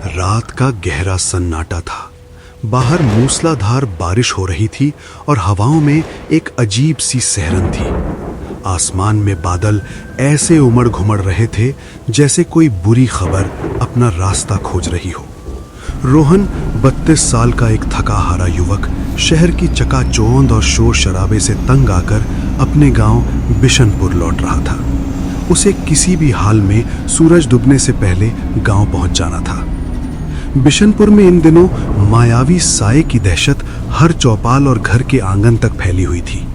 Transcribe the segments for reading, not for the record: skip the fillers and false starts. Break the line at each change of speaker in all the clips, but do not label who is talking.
रात का गहरा सन्नाटा था। बाहर मूसलाधार बारिश हो रही थी और हवाओं में एक अजीब सी सहरन थी। आसमान में बादल ऐसे उमड़ घुमड़ रहे थे जैसे कोई बुरी खबर अपना रास्ता खोज रही हो। रोहन 32 साल का एक थका हारा युवक शहर की चकाचौंध और शोर शराबे से तंग आकर अपने गांव बिशनपुर लौट रहा था। उसे किसी भी हाल में सूरज डूबने से पहले गांव पहुंच जाना था। बिशनपुर में इन दिनों मायावी साए की दहशत हर चौपाल और घर के आंगन तक फैली हुई थी।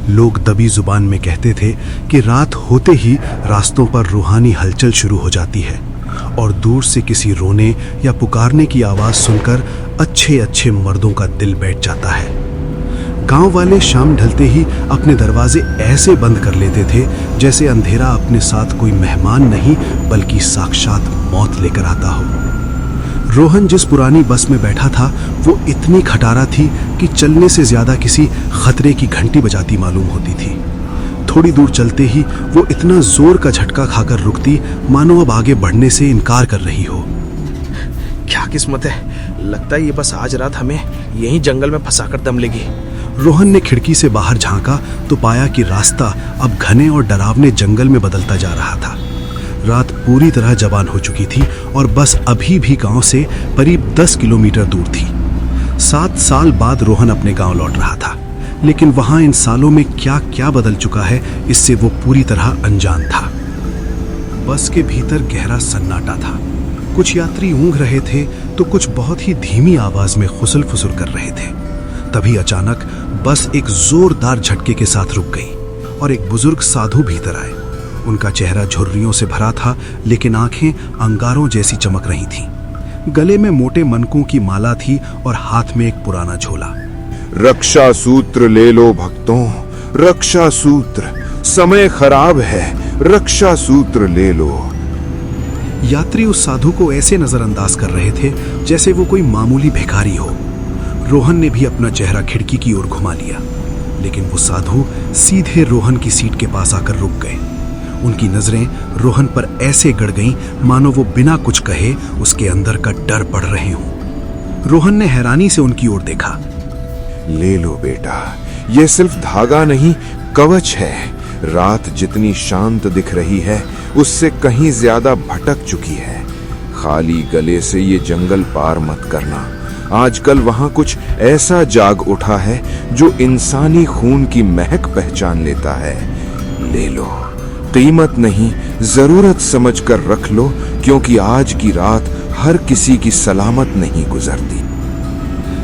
लोग दबी जुबान में कहते थे कि रात होते ही रास्तों पर रूहानी हलचल शुरू हो जाती है और दूर से किसी रोने या पुकारने की आवाज सुनकर अच्छे अच्छे मर्दों का दिल बैठ जाता है। गांव वाले शाम ढलते ही अपने दरवाजे ऐसे बंद कर लेते थे जैसे अंधेरा अपने साथ कोई मेहमान नहीं बल्कि साक्षात मौत लेकर आता हो। रोहन जिस पुरानी बस में बैठा था वो इतनी खटारा थी कि चलने से ज्यादा किसी खतरे की घंटी बजाती मालूम होती थी। थोड़ी दूर चलते ही वो इतना जोर का झटका खाकर रुकती मानो अब आगे बढ़ने से इनकार कर रही हो।
क्या किस्मत है, लगता है ये बस आज रात हमें यहीं जंगल में फंसाकर दम लेगी।
रोहन ने खिड़की से बाहर झांका तो पाया कि रास्ता अब घने और डरावने जंगल में बदलता जा रहा था। रात पूरी तरह जवान हो चुकी थी और बस अभी भी गांव से करीब 10 किलोमीटर दूर थी। 7 साल बाद रोहन अपने गांव लौट रहा था, लेकिन वहां इन सालों में क्या क्या बदल चुका है इससे वो पूरी तरह अनजान था। बस के भीतर गहरा सन्नाटा था। कुछ यात्री ऊँघ रहे थे तो कुछ बहुत ही धीमी आवाज में खुसुल फुसुल कर रहे थे। तभी अचानक बस एक जोरदार झटके के साथ रुक गई और एक बुजुर्ग साधु भीतर आए। उनका चेहरा झुर्रियों से भरा था, लेकिन आंखें अंगारों जैसी चमक रही थीं। गले में मोटे मनकों की माला थी और हाथ में एक पुराना झोला।
रक्षा सूत्र ले लो भक्तों, रक्षा सूत्र, समय खराब है, रक्षा सूत्र ले लो।
यात्री उस साधु को ऐसे नजरअंदाज कर रहे थे जैसे वो कोई मामूली भिखारी हो। रोहन ने भी अपना चेहरा खिड़की की ओर घुमा लिया, लेकिन वो साधु सीधे रोहन की सीट के पास आकर रुक गए। उनकी नजरें रोहन पर ऐसे गड़ गईं मानो वो बिना कुछ कहे उसके अंदर का डर पढ़ रहे हों। रोहन ने हैरानी से उनकी ओर देखा।
ले लो बेटा, ये सिर्फ धागा नहीं कवच है। रात जितनी शांत दिख रही है उससे कहीं ज्यादा भटक चुकी है। खाली गले से ये जंगल पार मत करना। आजकल वहां कुछ ऐसा जाग उठा है जो इंसानी खून की महक पहचान लेता है। ले लो, कीमत नहीं जरूरत समझकर रख लो, क्योंकि आज की रात हर किसी की सलामत नहीं गुजरती।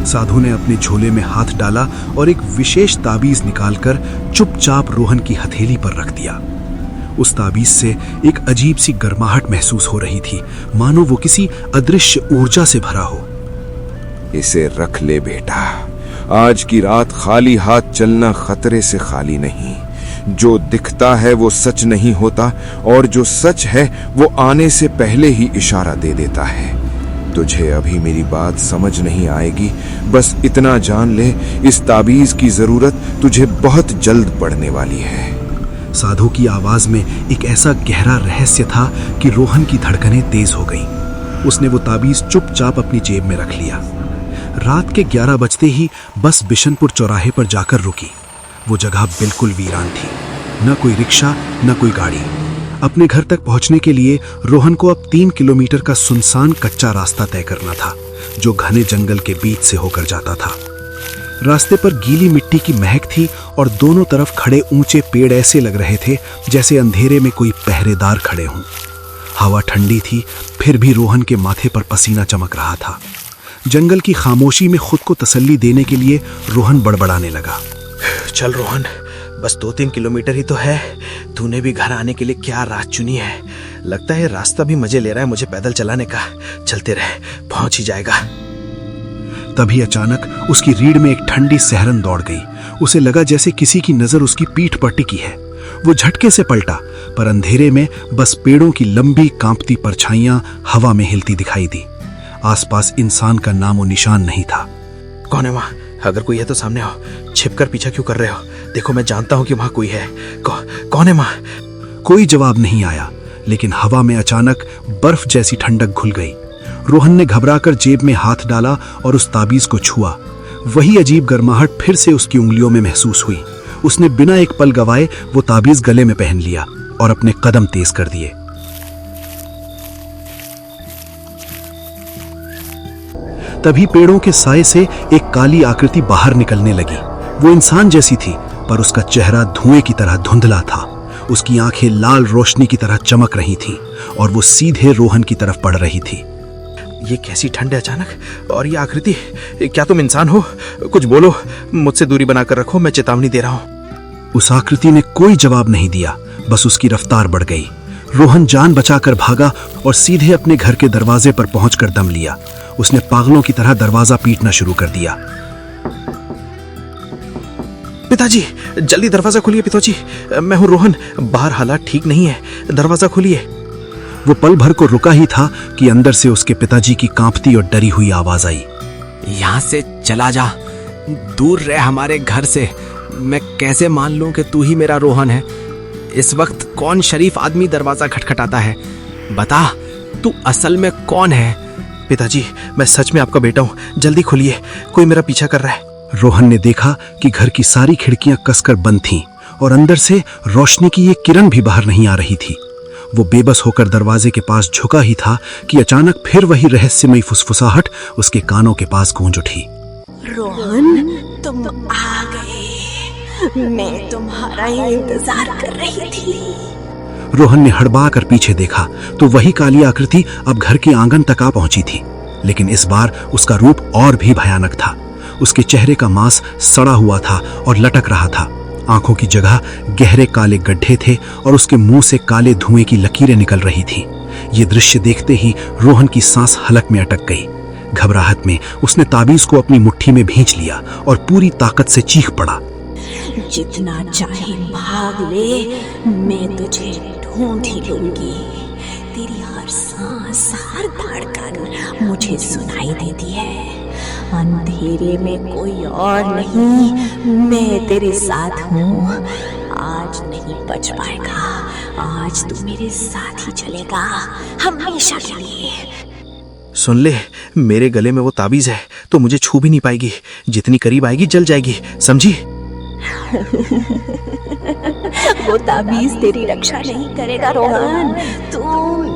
साधु ने अपने झोले में हाथ डाला और एक विशेष ताबीज निकालकर चुपचाप रोहन की हथेली पर रख दिया। उस ताबीज से एक अजीब सी गर्माहट महसूस हो रही थी, मानो वो किसी अदृश्य ऊर्जा से भरा हो।
इसे रख ले बेटा, आज की रात खाली हाथ चलना खतरे से खाली नहीं। जो दिखता है वो सच नहीं होता और जो सच है वो आने से पहले ही इशारा दे देता है। तुझे अभी मेरी बात समझ नहीं आएगी, बस इतना जान ले, इस ताबीज की जरूरत तुझे बहुत जल्द पड़ने वाली है।
साधु की आवाज में एक ऐसा गहरा रहस्य था कि रोहन की धड़कनें तेज हो गईं। उसने वो ताबीज चुपचाप अपनी जेब में रख लिया। रात के 11 बजते ही बस बिशनपुर चौराहे पर जाकर रुकी। वो जगह बिल्कुल वीरान थी, न कोई रिक्शा न कोई गाड़ी। अपने घर तक पहुंचने के लिए रोहन को अब 3 किलोमीटर का सुनसान कच्चा रास्ता तय करना था, जो घने जंगल के बीच से होकर जाता था। रास्ते पर गीली मिट्टी की महक थी और दोनों तरफ खड़े ऊंचे पेड़ ऐसे लग रहे थे जैसे अंधेरे में कोई पहरेदार खड़े हों। हवा ठंडी थी, फिर भी रोहन के माथे पर पसीना चमक रहा था। जंगल की खामोशी में खुद को तसल्ली देने के लिए रोहन बड़बड़ाने लगा।
चल रोहन, बस 2-3 किलोमीटर ही तो है। तूने भी घर आने के लिए क्या रात चुनी है। लगता है रास्ता भी मजे ले रहा है मुझे पैदल चलाने का। चलते रहे, पहुंच ही जाएगा।
तभी अचानक उसकी रीढ़ में एक ठंडी सहरन दौड़ गई। उसे लगा जैसे किसी की नजर उसकी पीठ पर टिकी है। वो झटके से पलटा, पर अंधेरे में बस पेड़ों की लंबी कांपती परछाइयां हवा में हिलती दिखाई दी। आसपास इंसान का नामो निशान नहीं था।
कौन है वहां? अगर कोई है तो सामने आओ। छिपकर पीछा क्यों कर रहे हो? देखो मैं जानता हूं कि वहां कोई है। कौन है वहां?
कोई जवाब नहीं आया, लेकिन हवा में अचानक बर्फ जैसी ठंडक घुल गई। रोहन ने घबराकर जेब में हाथ डाला और उस ताबीज को छुआ। वही अजीब गर्माहट फिर से उसकी उंगलियों में महसूस हुई। उसने बिना एक पल गवाए वो ताबीज गले में पहन लिया और अपने कदम तेज कर दिए। तभी पेड़ों के साए से एक काली आकृति बाहर निकलने लगी। वो इंसान जैसी थी, पर उसका चेहरा धुएं की तरह धुंधला था। उसकी आंखें लाल रोशनी की तरह चमक रही थीं और वो सीधे रोहन की तरफ पड़ रही थी।
ये कैसी ठंड है अचानक, और ये आकृति, क्या तुम इंसान हो? कुछ बोलो, मुझसे दूरी बनाकर रखो, मैं चेतावनी दे रहा हूं।
उस आकृति ने कोई जवाब नहीं दिया, बस उसकी रफ्तार बढ़ गई। रोहन जान बचाकर भागा और सीधे अपने घर के दरवाजे पर पहुंचकर दम लिया। उसने पागलों की तरह दरवाजा पीटना शुरू कर दिया।
पिताजी, जल्दी दरवाजा खोलिए। पिताजी, मैं हूं रोहन, बाहर हालात ठीक नहीं है, दरवाजा खोलिए।
वो पल भर को रुका ही था कि अंदर से उसके पिताजी की कांपती और डरी हुई आवाज आई।
यहाँ से चला जा, दूर रह हमारे घर से। मैं कैसे मान लूं कि तू ही मेरा रोहन है? इस वक्त कौन शरीफ आदमी दरवाजा खटखटाता है? बता, तू असल में कौन है?
पिताजी, मैं सच में आपका बेटा हूं, जल्दी खोलिए, कोई मेरा पीछा कर रहा है।
रोहन ने देखा कि घर की सारी खिड़कियां कसकर बंद थीं और अंदर से रोशनी की एक किरण भी बाहर नहीं आ रही थी। वो बेबस होकर दरवाजे के पास झुका ही था कि अचानक फिर वही रहस्यमयी फुसफुसाहट उसके कानों के पास गूंज उठी।
रोहन, तुम आ गए। मैं तुम्हारा इंतजार कर रही थी।
रोहन ने हड़बड़ा कर पीछे देखा तो वही काली आकृति अब घर के आंगन तक आ पहुंची थी, लेकिन इस बार उसका रूप और भी भयानक था। उसके चेहरे का मांस सड़ा हुआ था और लटक रहा था। आंखों की जगह गहरे काले गड्ढे थे और उसके मुंह से काले धुएं की लकीरें निकल रही थीं। ये दृश्य देखते ही रोहन की सांस हलक में अटक गई। घबराहट में उसने ताबीज को अपनी मुट्ठी में भींच लिया और पूरी ताकत से चीख पड़ा।
जितना चाहे भाग ले, मैं तुझे ढूंढ ही लूंगी। तेरी हर सांस, हर धड़कन मुझे सुनाई देती है। अंधेरे में कोई और नहीं, मैं तेरे साथ हूँ। आज नहीं बच पाएगा, आज तू मेरे साथ ही चलेगा, हमेशा के लिए।
सुन ले, मेरे गले में वो ताबीज है तो मुझे छू भी नहीं पाएगी। जितनी करीब आएगी जल जाएगी, समझी?
वो ताबीज तेरी रक्षा नहीं करेगा रोहन, तू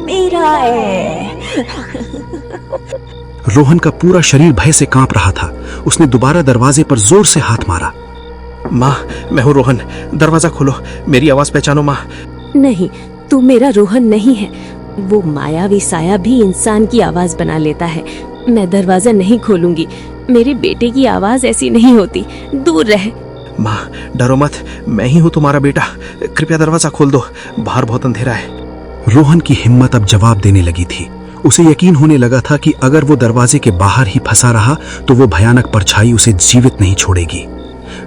मेरा है।
रोहन का पूरा शरीर भय से कांप रहा था। उसने दोबारा दरवाजे पर जोर से हाथ मारा।
माँ, मैं हूँ रोहन, दरवाजा खोलो, मेरी आवाज पहचानो माँ।
नहीं, तू मेरा रोहन नहीं है। वो मायावी साया भी इंसान की आवाज बना लेता है। मैं दरवाजा नहीं खोलूंगी, मेरे बेटे की आवाज ऐसी नहीं होती, दूर रह।
माँ, डरो मत, मैं ही हूँ तुम्हारा बेटा, कृपया दरवाजा खोल दो, बाहर बहुत अंधेरा है।
रोहन की हिम्मत अब जवाब देने लगी थी। उसे यकीन होने लगा था कि अगर वो दरवाजे के बाहर ही फंसा रहा तो वो भयानक परछाई उसे जीवित नहीं छोड़ेगी।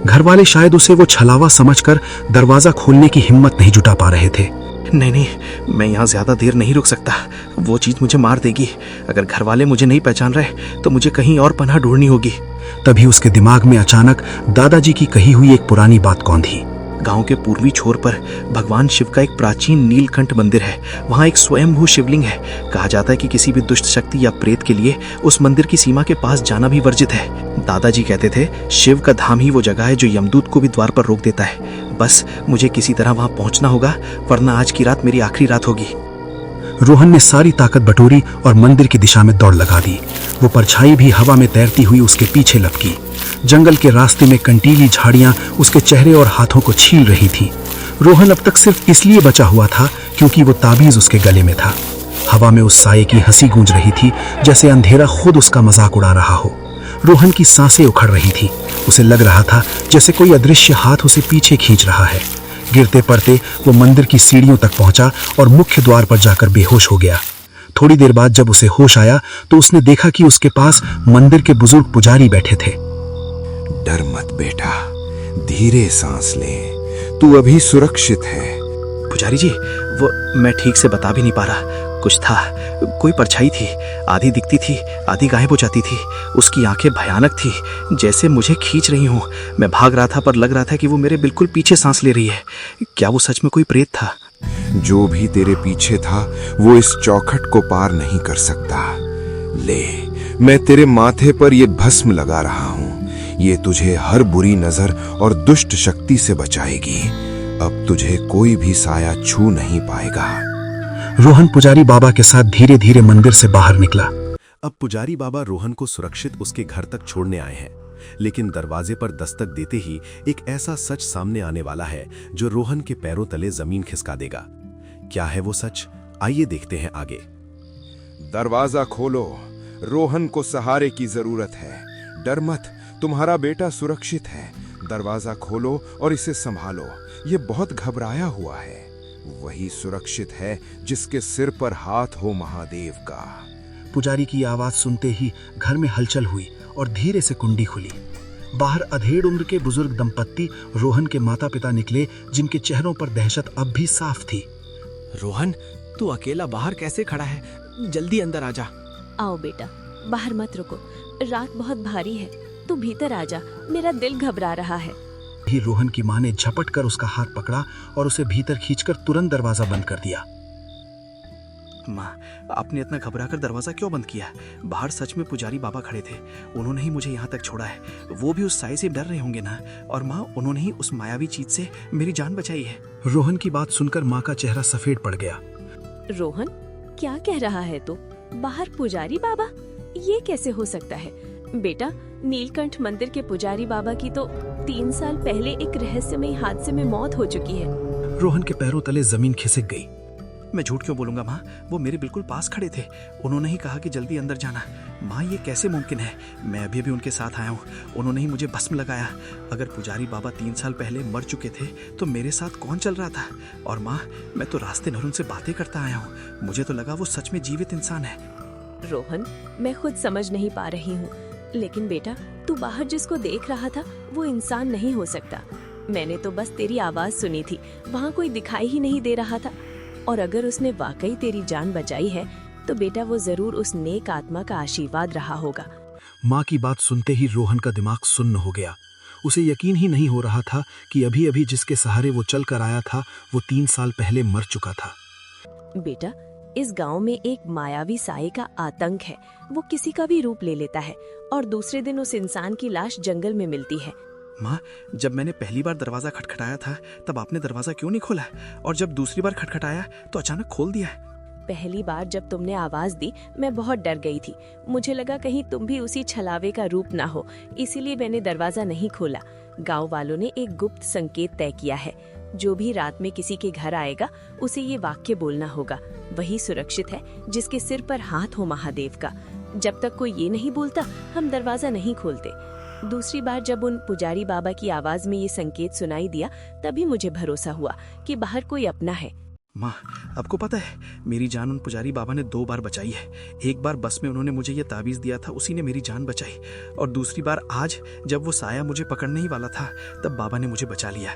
घर वाले शायद उसे वो छलावा समझकर दरवाजा खोलने की हिम्मत नहीं जुटा पा रहे थे।
नहीं, मैं यहाँ ज्यादा देर नहीं रुक सकता, वो चीज मुझे मार देगी। अगर घर वाले मुझे नहीं पहचान रहे तो मुझे कहीं और पनाह ढूंढनी होगी।
तभी उसके दिमाग में अचानक दादाजी की कही हुई एक पुरानी बात कौंधी।
गांव के पूर्वी छोर पर भगवान शिव का एक प्राचीन नीलकंठ मंदिर है। वहां एक स्वयंभू शिवलिंग है। कहा जाता है कि किसी भी दुष्ट शक्ति या प्रेत के लिए उस मंदिर की सीमा के पास जाना भी वर्जित है। दादाजी कहते थे, शिव का धाम ही वो जगह है जो यमदूत को भी द्वार पर रोक देता है। बस मुझे किसी तरह वहां पहुंचना होगा, वरना आज की रात मेरी आखिरी रात होगी।
रोहन ने सारी ताकत बटोरी और मंदिर की दिशा में दौड़ लगा दी। वो परछाई भी हवा में तैरती हुई उसके पीछे लपकी। जंगल के रास्ते में कंटीली झाड़ियां उसके चेहरे और हाथों को छील रही थीं। रोहन अब तक सिर्फ इसलिए बचा हुआ था क्योंकि वो ताबीज उसके गले में था। हवा में उस साये की हंसी गूंज रही थी, जैसे अंधेरा खुद उसका मजाक उड़ा रहा हो। रोहन की सांसें उखड़ रही थी। उसे लग रहा था जैसे कोई अदृश्य हाथ उसे पीछे खींच रहा है। गिरते पड़ते वो मंदिर की सीढ़ियों तक पहुंचा और मुख्य द्वार पर जाकर बेहोश हो गया। थोड़ी देर बाद जब उसे होश आया तो उसने देखा कि उसके पास मंदिर के बुजुर्ग पुजारी बैठे थे।
डर मत बेटा, धीरे सांस ले, तू अभी सुरक्षित है।
पुजारी जी, वो मैं ठीक से बता भी नहीं पा रहा। कुछ था, कोई परछाई थी, आधी दिखती थी, आधी गायब हो जाती थी। उसकी आंखें भयानक थी, जैसे मुझे खींच रही हूँ। मैं भाग रहा था पर लग रहा था कि वो मेरे बिल्कुल पीछे सांस ले रही है। क्या वो सच में कोई प्रेत था?
जो भी तेरे पीछे था वो इस चौखट को पार नहीं कर सकता। ले, मैं तेरे माथे पर ये भस्म लगा रहा हूं। ये तुझे हर बुरी नजर और दुष्ट शक्ति से बचाएगी। अब तुझे कोई भी साया छू नहीं पाएगा।
रोहन पुजारी बाबा के साथ धीरे धीरे मंदिर से बाहर निकला।
अब पुजारी बाबा रोहन को सुरक्षित उसके घर तक छोड़ने आए हैं, लेकिन दरवाजे पर दस्तक देते ही एक ऐसा सच सामने आने वाला है जो रोहन के पैरों तले जमीन खिसका देगा। क्या है वो सच? आइए देखते हैं आगे।
दरवाजा खोलो, रोहन को सहारे की जरूरत है। डर मत, तुम्हारा बेटा सुरक्षित है। दरवाजा खोलो और इसे संभालो। ये बहुत घबराया हुआ है। वही सुरक्षित है जिसके सिर पर हाथ हो महादेव का।
पुजारी की आवाज सुनते ही घर में हलचल हुई और धीरे से कुंडी खुली। बाहर अधेड़ उम्र के बुजुर्ग दंपत्ति रोहन के माता पिता निकले, जिनके चेहरों पर दहशत अब भी साफ थी।
रोहन, तू अकेला बाहर कैसे खड़ा है? जल्दी अंदर आ जा।
आओ बेटा, बाहर मत रुको, रात बहुत भारी है, तू भीतर आ जा, मेरा दिल घबरा रहा है।
ही रोहन की मां ने झपट कर उसका हाथ पकड़ा और उसे भीतर खींचकर तुरंत दरवाजा बंद कर दिया। माँ, आपने इतना घबराकर दरवाजा क्यों बंद किया? बाहर सच में पुजारी बाबा खड़े थे। उन्होंने ही मुझे यहाँ तक छोड़ा है। वो भी उस साए से डर रहे होंगे ना? और माँ, उन्होंने ही उस मायावी चीज से मेरी जान बचाई है। रोहन की बात सुनकर माँ का चेहरा सफेद पड़ गया।
रोहन, क्या कह रहा है तू? बाहर पुजारी बाबा? ये कैसे हो सकता है? बेटा, नीलकंठ मंदिर के पुजारी बाबा की तो 3 साल पहले एक रहस्यमयी हादसे में मौत हो चुकी है।
रोहन के पैरों तले जमीन खिसक गई। मैं झूठ क्यों बोलूंगा माँ? वो मेरे बिल्कुल पास खड़े थे। उन्होंने ही कहा कि जल्दी अंदर जाना। माँ, ये कैसे मुमकिन है? मैं अभी अभी उनके साथ आया हूँ। उन्होंने ही मुझे भस्म लगाया। अगर पुजारी बाबा 3 साल पहले मर चुके थे तो मेरे साथ कौन चल रहा था? और माँ, मैं तो रास्ते भर उनसे बातें करता आया हूँ। मुझे तो लगा वो सच में जीवित इंसान है।
रोहन, मैं खुद समझ नहीं पा रही हूँ, लेकिन बेटा, तू बाहर जिसको देख रहा था वो इंसान नहीं हो सकता। मैंने तो बस तेरी आवाज सुनी थी, वहाँ कोई दिखाई ही नहीं दे रहा था। और अगर उसने वाकई तेरी जान बचाई है तो बेटा वो जरूर उस नेक आत्मा का आशीर्वाद रहा होगा।
माँ की बात सुनते ही रोहन का दिमाग सुन्न हो गया। उसे यकीन ही नहीं हो रहा था कि अभी अभी जिसके सहारे वो चल कर आया था वो 3 साल पहले मर चुका था।
बेटा, इस गांव में एक मायावी साए का आतंक है। वो किसी का भी रूप ले लेता है और दूसरे दिन उस इंसान की लाश जंगल में मिलती है।
माँ, जब मैंने पहली बार दरवाजा खटखटाया था तब आपने दरवाजा क्यों नहीं खोला? और जब दूसरी बार खटखटाया तो अचानक खोल दिया।
पहली बार जब तुमने आवाज दी मैं बहुत डर गई थी। मुझे लगा कहीं तुम भी उसी छलावे का रूप ना हो, इसीलिए मैंने दरवाजा नहीं खोला। गांव वालों ने एक गुप्त संकेत तय किया है। जो भी रात में किसी के घर आएगा उसे ये वाक्य बोलना होगा, वही सुरक्षित है जिसके सिर पर हाथ हो महादेव का। जब तक कोई ये नहीं बोलता हम दरवाजा नहीं खोलते। दूसरी बार जब उन पुजारी बाबा की आवाज में ये संकेत सुनाई दिया तभी मुझे भरोसा हुआ कि बाहर कोई अपना है।
माँ, आपको पता है मेरी जान उन पुजारी बाबा ने 2 बार बचाई है। एक बार बस में उन्होंने मुझे ये ताबीज दिया था, उसी ने मेरी जान बचाई। और दूसरी बार आज जब वो साया मुझे पकड़ने ही वाला था तब बाबा ने मुझे बचा लिया।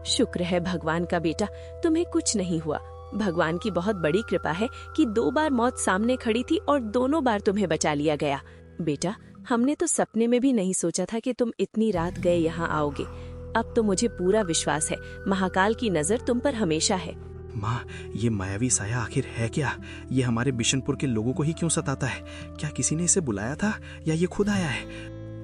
शुक्र है भगवान का बेटा, तुम्हें कुछ नहीं हुआ। भगवान की बहुत बड़ी कृपा है कि 2 बार मौत सामने खड़ी थी और दोनों बार तुम्हें बचा लिया गया। बेटा, हमने तो सपने में भी नहीं सोचा था कि तुम इतनी रात गए यहाँ आओगे। अब तो मुझे पूरा विश्वास है महाकाल की नजर तुम पर हमेशा है।
माँ, ये मायावी साया आखिर है क्या? ये हमारे बिशनपुर के लोगों को ही क्यों सताता है? क्या किसी ने इसे बुलाया था या ये खुद आया है?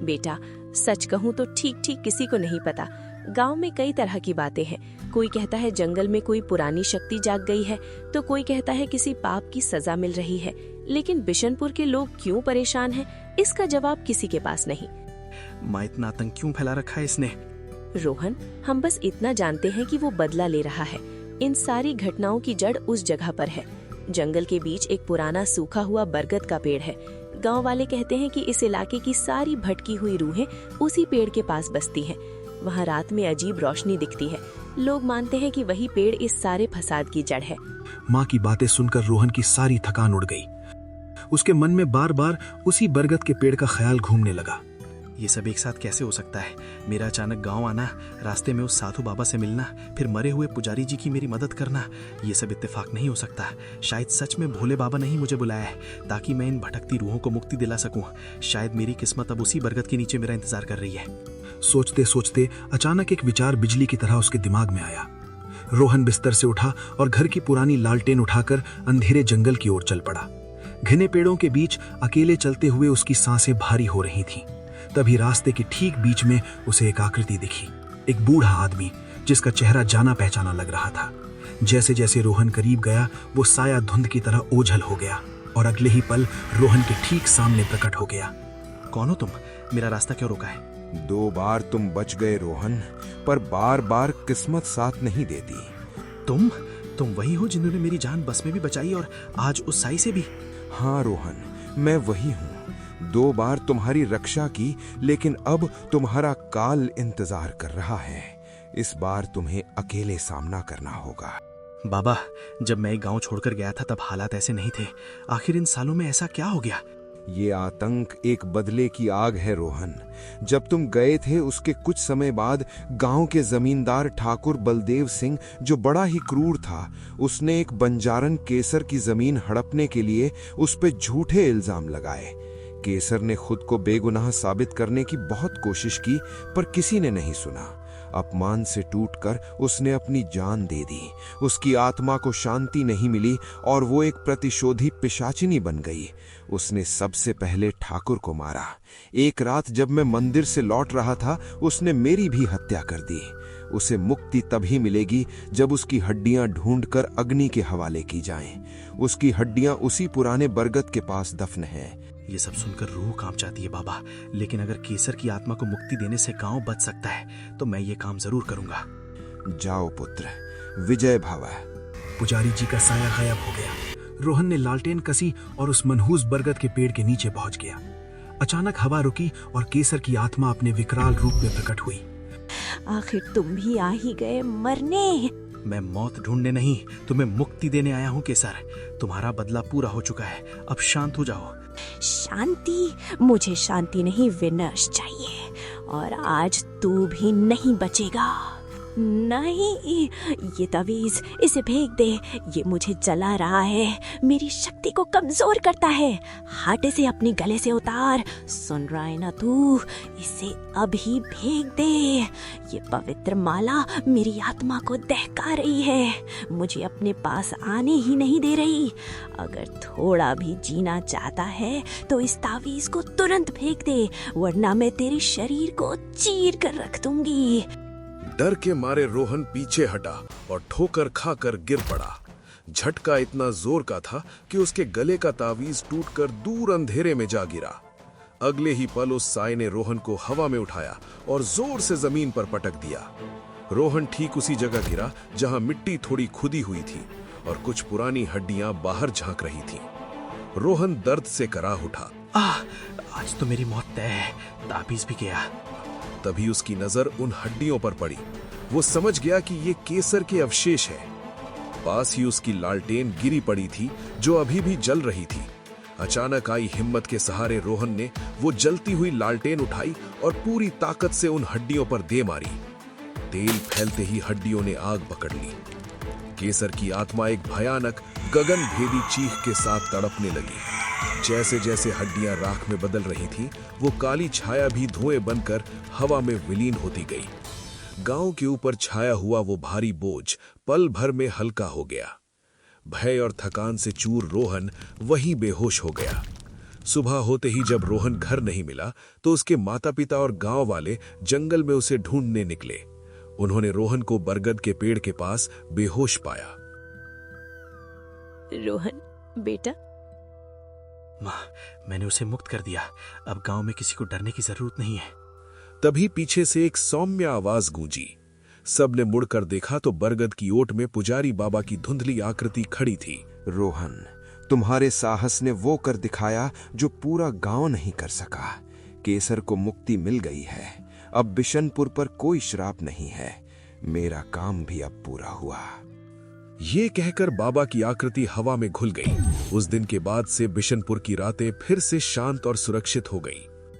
बेटा, सच कहूँ तो ठीक ठीक किसी को नहीं पता। गांव में कई तरह की बातें हैं। कोई कहता है जंगल में कोई पुरानी शक्ति जाग गई है, तो कोई कहता है किसी पाप की सजा मिल रही है। लेकिन बिशनपुर के लोग क्यों परेशान हैं, इसका जवाब किसी के पास नहीं।
माँ, इतना आतंक क्यों फैला रखा है इसने?
रोहन, हम बस इतना जानते हैं कि वो बदला ले रहा है। इन सारी घटनाओं की जड़ उस जगह पर है। जंगल के बीच एक पुराना सूखा हुआ बरगद का पेड़ है। गांव वाले कहते हैं कि इस इलाके की सारी भटकी हुई रूहें उसी पेड़ के पास बसती हैं। वहाँ रात में अजीब रोशनी दिखती है। लोग मानते हैं कि वही पेड़ इस सारे फसाद की जड़ है।
माँ की बातें सुनकर रोहन की सारी थकान उड़ गई। उसके मन में बार बार उसी बरगद के पेड़ का ख्याल घूमने लगा। ये सब एक साथ कैसे हो सकता है? मेरा अचानक गांव आना, रास्ते में उस साधु बाबा से मिलना, फिर मरे हुए पुजारी जी की मेरी मदद करना, ये सब इत्तेफाक नहीं हो सकता। शायद सच में भोले बाबा ने ही मुझे बुलाया है ताकि मैं इन भटकती रूहों को मुक्ति दिला सकूं। शायद मेरी किस्मत अब उसी बरगद के नीचे मेरा इंतजार कर रही है। सोचते सोचते अचानक एक विचार बिजली की तरह उसके दिमाग में आया। रोहन बिस्तर से उठा और घर की पुरानी लालटेन उठाकर अंधेरे जंगल की ओर चल पड़ा। घने पेड़ों के बीच अकेले चलते हुए उसकी सांसें भारी हो रही थीं। तभी रास्ते के ठीक बीच में उसे एक आकृति दिखी, एक बूढ़ा आदमी जिसका चेहरा जाना पहचाना लग रहा था। जैसे जैसे रोहन करीब गया वो साया धुंध की तरह ओझल हो गया और अगले ही पल रोहन के ठीक सामने प्रकट हो गया। कौन हो तुम? मेरा रास्ता क्यों रोका है?
2 बार तुम बच गए रोहन, पर बार बार किस्मत साथ नहीं देती।
तुम वही हो जिन्होंने मेरी जान बस में भी बचाई और आज उस साई से भी?
हाँ रोहन, मैं वही हूँ। 2 बार तुम्हारी रक्षा की, लेकिन अब तुम्हारा काल इंतजार कर रहा है। इस बार तुम्हें अकेले सामना करना होगा।
बाबा, जब मैं गांव छोड़कर गया था तब हालात ऐसे नहीं थे। आखिर इन सालों में ऐसा क्या हो गया?
ये आतंक एक बदले की आग है रोहन। जब तुम गए थे उसके कुछ समय बाद गांव के जमींदार ठाकुर बलदेव सिंह, जो बड़ा ही क्रूर था, उसने एक बंजारन केसर की जमीन हड़पने के लिए उस पे झूठे इल्जाम लगाए। केसर ने खुद को बेगुनाह साबित करने की बहुत कोशिश की, पर किसी ने नहीं सुना। अपमान से टूटकर उसने अपनी जान दे दी। उसकी आत्मा को शांति नहीं मिली और वो एक प्रतिशोधी पिशाचिनी बन गई। उसने सबसे पहले ठाकुर को मारा। एक रात जब मैं मंदिर से लौट रहा था, उसने मेरी भी हत्या कर दी। उसे मुक्ति तभी मिलेगी जब उसकी हड्डियां ढूंढकर अग्नि के हवाले की जाएं। उसकी हड्डियां उसी पुराने बरगद के पास दफन हैं।
ये सब सुनकर रूह कांप जाती है बाबा, लेकिन अगर केसर की आत्मा को मुक्ति देने से गांव बच सकता है तो मैं ये काम जरूर करूंगा।
जाओ पुत्र, विजय भव।
पुजारी जी का साया गायब हो गया। रोहन ने लालटेन कसी और उस मनहूस बरगद के पेड़ के नीचे पहुंच गया। अचानक हवा रुकी और केसर की आत्मा अपने विकराल रूप में प्रकट हुई।
आखिर तुम भी आ ही गए मरने।
मैं मौत ढूंढने नहीं, तुम्हें मुक्ति देने आया हूँ केसर। तुम्हारा बदला पूरा हो चुका है, अब शांत हो जाओ।
शांति? मुझे शांति नहीं, विनाश चाहिए, और आज तू भी नहीं बचेगा। नहीं, ये तावीज, इसे फेंक दे। ये मुझे जला रहा है, मेरी शक्ति को कमजोर करता है। हाथ से अपने गले से उतार। सुन रहा है ना तू? इसे अभी फेंक दे। ये पवित्र माला मेरी आत्मा को दहका रही है, मुझे अपने पास आने ही नहीं दे रही। अगर थोड़ा भी जीना चाहता है तो इस तावीज को तुरंत फेंक दे, वरना मैं तेरे शरीर को चीर कर रख दूंगी।
डर के मारे रोहन पीछे हटा और ठोकर खाकर गिर पड़ा। झटका इतना जोर का था कि उसके गले का तावीज टूटकर दूर अंधेरे में जा गिरा। अगले ही पल उस साए ने रोहन को हवा में उठाया और जोर से जमीन पर पटक दिया। रोहन ठीक उसी जगह गिरा जहां मिट्टी थोड़ी खुदी हुई थी और कुछ पुरानी हड्डियां बाहर झांक रही थीं। रोहन दर्द से कराह उठा।
आज तो मेरी मौत तय है, ताबीज भी गया।
तभी उसकी नजर उन हड्डियों पर पड़ी। वो समझ गया कि ये केसर के अवशेष है। पास ही उसकी लालटेन गिरी पड़ी थी जो अभी भी जल रही थी। अचानक आई हिम्मत के सहारे रोहन ने वो जलती हुई लालटेन उठाई और पूरी ताकत से उन हड्डियों पर दे मारी। तेल फैलते ही हड्डियों ने आग पकड़ ली। केसर की आत्मा एक भयानक गगन भेदी चीख के साथ तड़पने लगी। जैसे जैसे हड्डियां राख में बदल रही थीं, वो काली छाया भी धुएं बनकर हवा में विलीन होती गई। गांव के ऊपर छाया हुआ वो भारी बोझ पल भर में हल्का हो गया। भय और थकान से चूर रोहन वहीं बेहोश हो गया। सुबह होते ही जब रोहन घर नहीं मिला तो उसके माता पिता और गांव वाले जंगल में उसे ढूंढने निकले। उन्होंने रोहन को बरगद के पेड़ के पास बेहोश पाया।
रोहन बेटा,
माँ, मैंने उसे मुक्त कर दिया। अब गांव में किसी को डरने की जरूरत नहीं है।
तभी पीछे से एक सौम्य आवाज गूंजी। सबने मुड़कर देखा तो बरगद की ओट में पुजारी बाबा की धुंधली आकृति खड़ी थी।
रोहन, तुम्हारे साहस ने वो कर दिखाया जो पूरा गांव नहीं कर सका। केसर को मुक्ति मिल गई है। अब बिशनपुर पर कोई श्राप नहीं है। मेरा काम भी अब पूरा हुआ।
ये कहकर बाबा की आकृति हवा में घुल गई। उस दिन के बाद से बिशनपुर की रातें फिर से शांत और सुरक्षित हो गईं।